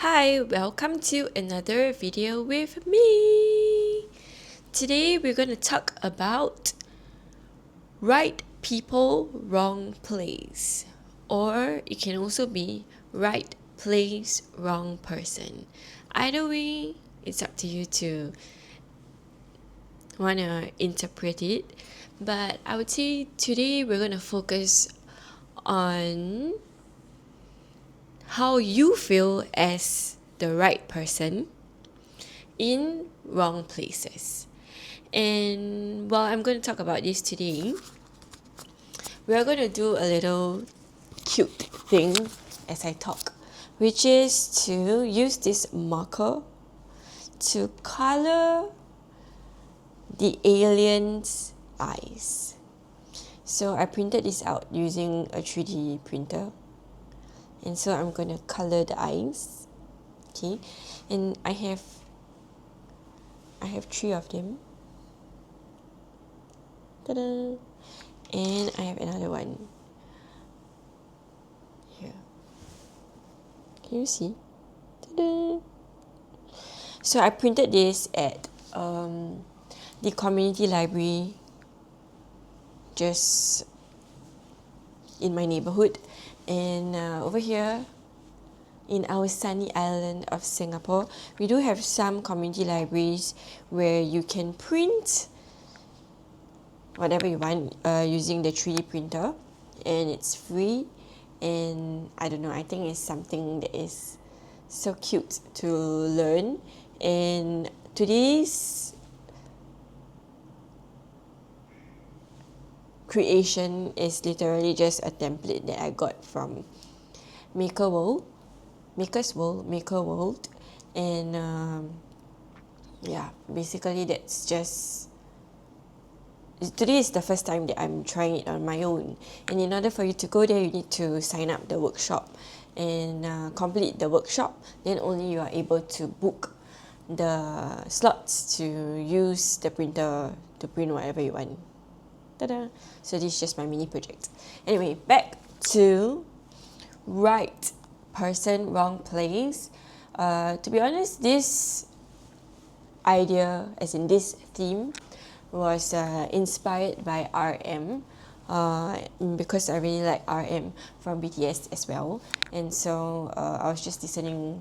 Hi, welcome to another video with me. Today we're going to talk about right people, wrong place. Or it can also be right place, wrong person. Either way, it's up to you to want to interpret it. But I would say today we're going to focus on how you feel as the right person in wrong places. And while I'm going to talk about this today, we are going to do a little cute thing as I talk, which is to use this marker to color the alien's eyes. So I printed this out using a 3D printer. And so I'm going to color the eyes. Okay. And I have 3 of them. Ta-da! And I have another one here. Can you see? Ta-da! So I printed this at the community library just in my neighborhood, and over here in our sunny island of Singapore, we do have some community libraries where you can print whatever you want using the 3D printer, and it's free. And I don't know, I think it's something that is so cute to learn. And today's creation is literally just a template that I got from Maker World, and yeah, basically that's just. Today is the first time that I'm trying it on my own, and in order for you to go there, you need to sign up the workshop and complete the workshop. Then only you are able to book the slots to use the printer to print whatever you want. Ta-da! So this is just my mini project. Anyway, back to right person, wrong place. To be honest, this idea, as in this theme, was inspired by RM, because I really like RM from BTS as well. And so I was just listening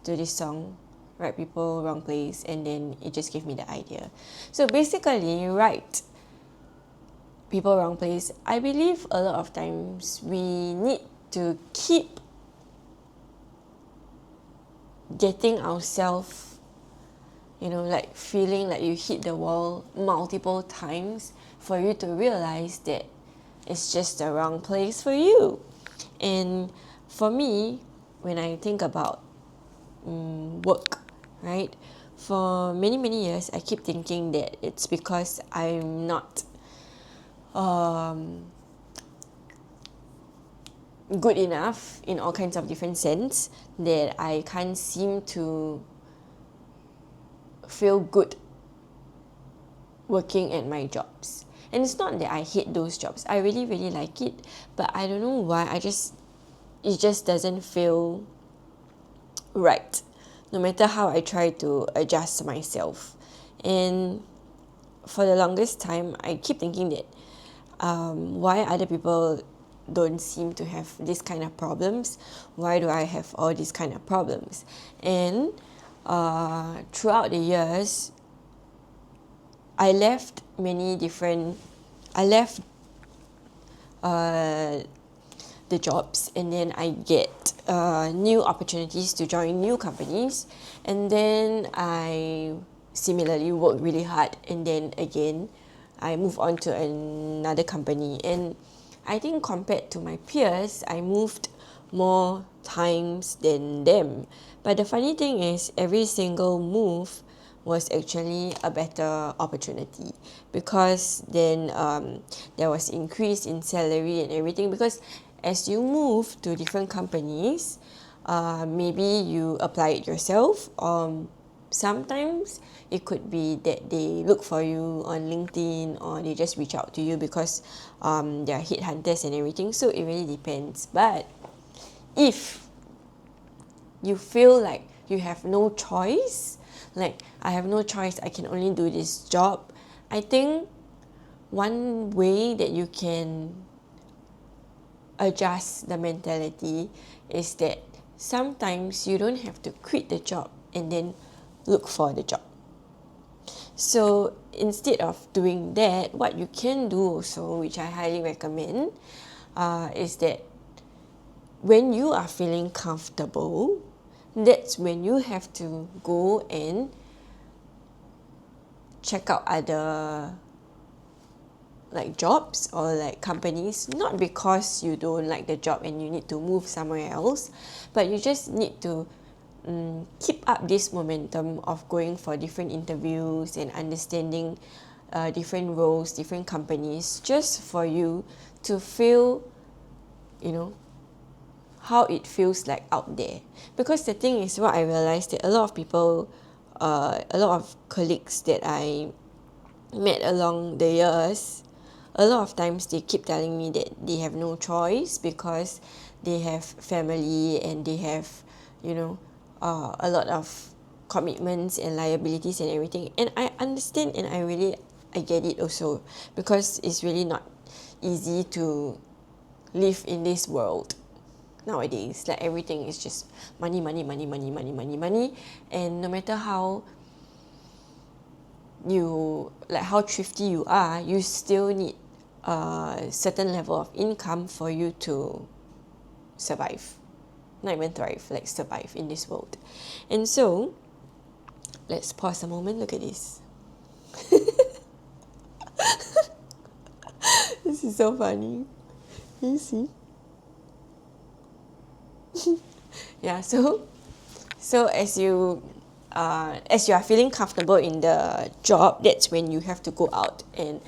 to this song, Right People, Wrong Place, and then it just gave me the idea. So basically, right people, wrong place, I believe a lot of times we need to keep getting ourselves, like feeling like you hit the wall multiple times for you to realize that it's just the wrong place for you. And for me, when I think about work, right, for many years I keep thinking that it's because I'm not good enough in all kinds of different sense, that I can't seem to feel good working at my jobs. And it's not that I hate those jobs. I really like it, but I don't know why it just doesn't feel right, no matter how I try to adjust myself. And for the longest time, I keep thinking that why other people don't seem to have this kind of problems. Why do I have all these kind of problems? And throughout the years, I left the jobs, and then I get new opportunities to join new companies, and then I similarly work really hard, and then again I move on to another company. And I think compared to my peers, I moved more times than them. But the funny thing is, every single move was actually a better opportunity, because then there was increase in salary and everything. Because as you move to different companies, maybe you apply it yourself, sometimes it could be that they look for you on LinkedIn, or they just reach out to you because they're headhunters and everything. So it really depends. But if you feel like you have no choice, like I have no choice, I can only do this job, I think one way that you can adjust the mentality is that sometimes you don't have to quit the job and then look for the job. So instead of doing that, what you can do also, which I highly recommend, is that when you are feeling comfortable, that's when you have to go and check out other like jobs or like companies, not because you don't like the job and you need to move somewhere else, but you just need to keep up this momentum of going for different interviews and understanding different roles, different companies, just for you to feel, you know, how it feels like out there. Because the thing is, what I realized that a lot of people, a lot of colleagues that I met along the years, a lot of times they keep telling me that they have no choice because they have family and they have, you know, a lot of commitments and liabilities and everything. And I understand and I get it also, because it's really not easy to live in this world nowadays. Like everything is just money, money, money, money, money, money, money. And no matter how you, like how thrifty you are, you still need a certain level of income for you to survive. Not even thrive, like survive in this world. And so, let's pause a moment, look at this. This is so funny. Can you see? Yeah, so as you are feeling comfortable in the job, that's when you have to go out and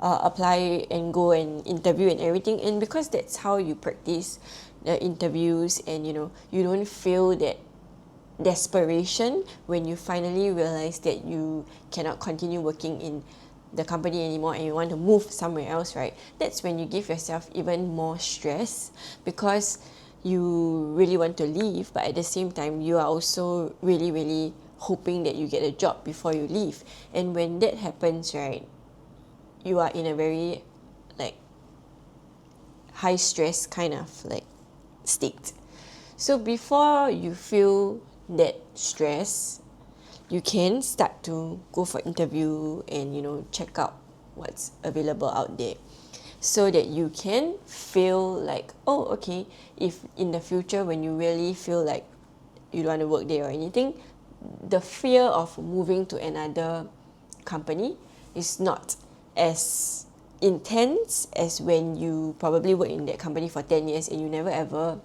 apply and go and interview and everything. And because that's how you practice the interviews, and you know, you don't feel that desperation when you finally realize that you cannot continue working in the company anymore and you want to move somewhere else, right? That's when you give yourself even more stress, because you really want to leave, but at the same time you are also really, really hoping that you get a job before you leave. And when that happens, right, you are in a very like high stress kind of like state. So before you feel that stress, you can start to go for interview and, you know, check out what's available out there, so that you can feel like, oh, okay, if in the future when you really feel like you don't want to work there or anything, the fear of moving to another company is not as intense as when you probably work in that company for 10 years and you never ever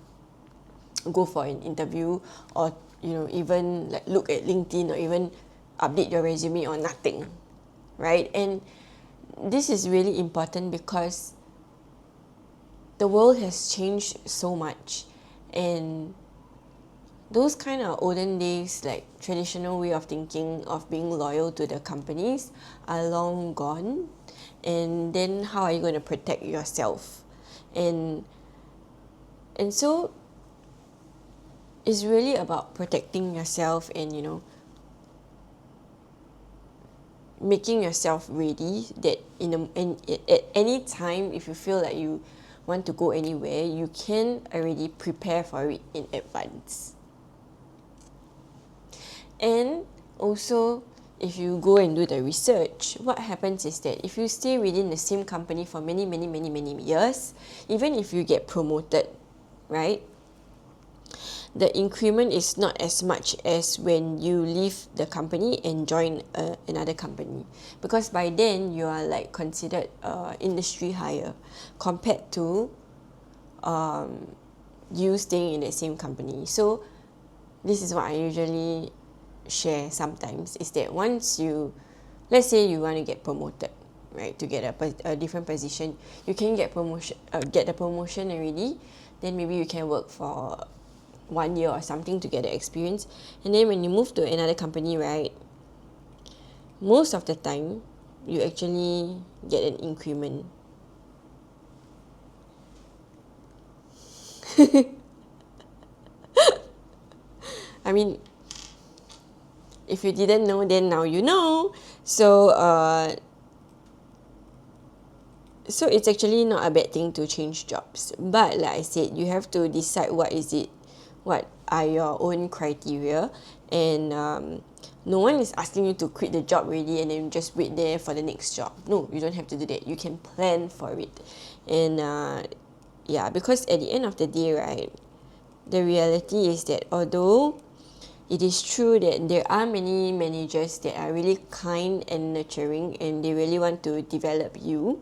go for an interview, or you know, even like look at LinkedIn or even update your resume or nothing, right? And this is really important because the world has changed so much, and those kind of olden days, like traditional way of thinking of being loyal to the companies, are long gone. And then how are you going to protect yourself? And so it's really about protecting yourself and, you know, making yourself ready that at any time, if you feel like you want to go anywhere, you can already prepare for it in advance. And also, if you go and do the research, what happens is that if you stay within the same company for many, many, many, many years, even if you get promoted, right, the increment is not as much as when you leave the company and join another company, because by then you are like considered industry higher compared to you staying in the same company. So this is what I usually share sometimes, is that once you, let's say you want to get promoted, right, to get a different position, you can get the promotion already, then maybe you can work for 1 year or something to get the experience. And then when you move to another company, right, most of the time you actually get an increment. I mean, if you didn't know, then now you know. So so it's actually not a bad thing to change jobs. But like I said, you have to decide what are your own criteria, and no one is asking you to quit the job already and then just wait there for the next job. No, you don't have to do that. You can plan for it. And yeah, because at the end of the day, right, the reality is that although it is true that there are many managers that are really kind and nurturing and they really want to develop you,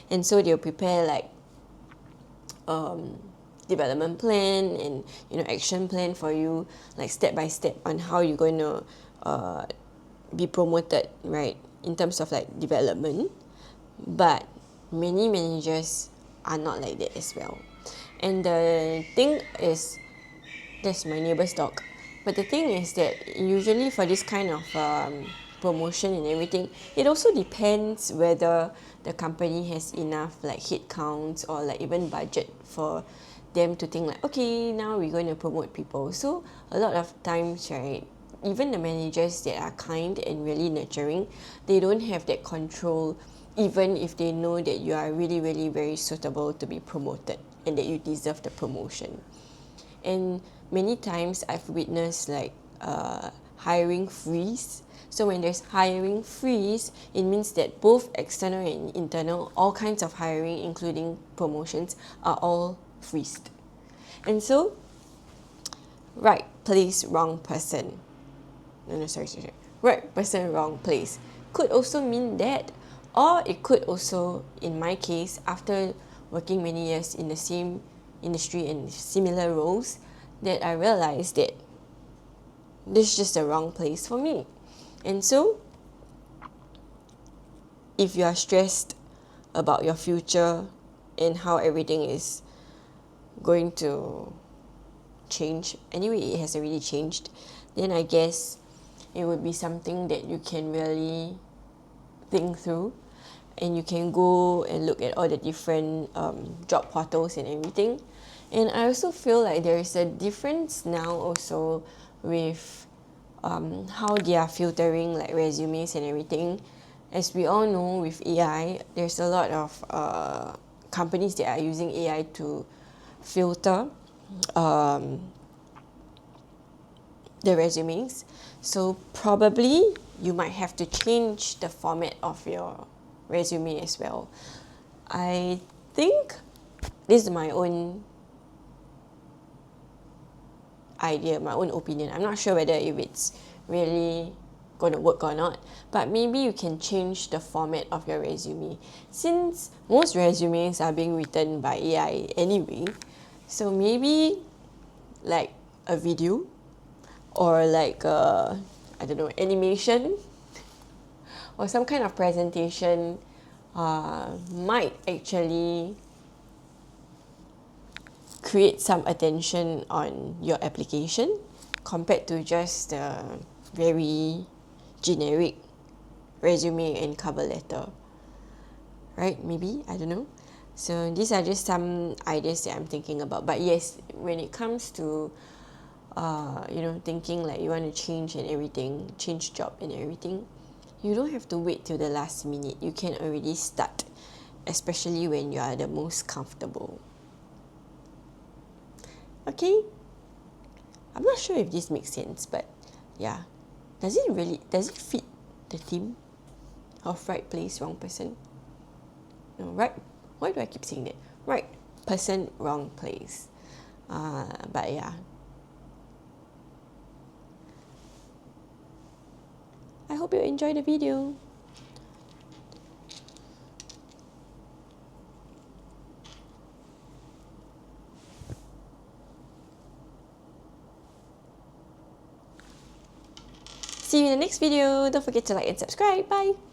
and so they'll prepare like development plan and action plan for you, like step by step on how you're going to be promoted, right, in terms of like development. But many managers are not like that as well. And the thing is, that's my neighbor's dog. But the thing is that usually for this kind of promotion and everything, it also depends whether the company has enough like head counts or like even budget for them to think like, okay, now we're going to promote people. So a lot of times, right, even the managers that are kind and really nurturing, they don't have that control, even if they know that you are really, really very suitable to be promoted and that you deserve the promotion. And many times I've witnessed like hiring freeze. So when there's hiring freeze, it means that both external and internal, all kinds of hiring, including promotions, are all freezed. And so, right place, wrong person. No, sorry. Right person, wrong place could also mean that, or it could also, in my case, after working many years in the same industry and similar roles, that I realized that this is just the wrong place for me. And so, if you are stressed about your future and how everything is going to change, anyway, it has already changed, then I guess it would be something that you can really think through, and you can go and look at all the different job portals and everything. And I also feel like there is a difference now also with how they are filtering like resumes and everything. As we all know, with AI, there's a lot of companies that are using AI to filter the resumes. So probably you might have to change the format of your resume as well. I think this is my own idea, my own opinion. I'm not sure whether if it's really going to work or not, but maybe you can change the format of your resume, since most resumes are being written by AI anyway. So maybe like a video, or like I don't know, animation, or some kind of presentation might actually create some attention on your application compared to just a very generic resume and cover letter, right? Maybe, I don't know. So these are just some ideas that I'm thinking about. But yes, when it comes to thinking like you want to change and everything, change job and everything, you don't have to wait till the last minute. You can already start, especially when you are the most comfortable. Okay, I'm not sure if this makes sense, but yeah, does it fit the theme of right place, wrong person? No, right? Why do I keep saying that? Right person, wrong place. But yeah, I hope you enjoy the video. See you in the next video. Don't forget to like and subscribe. Bye.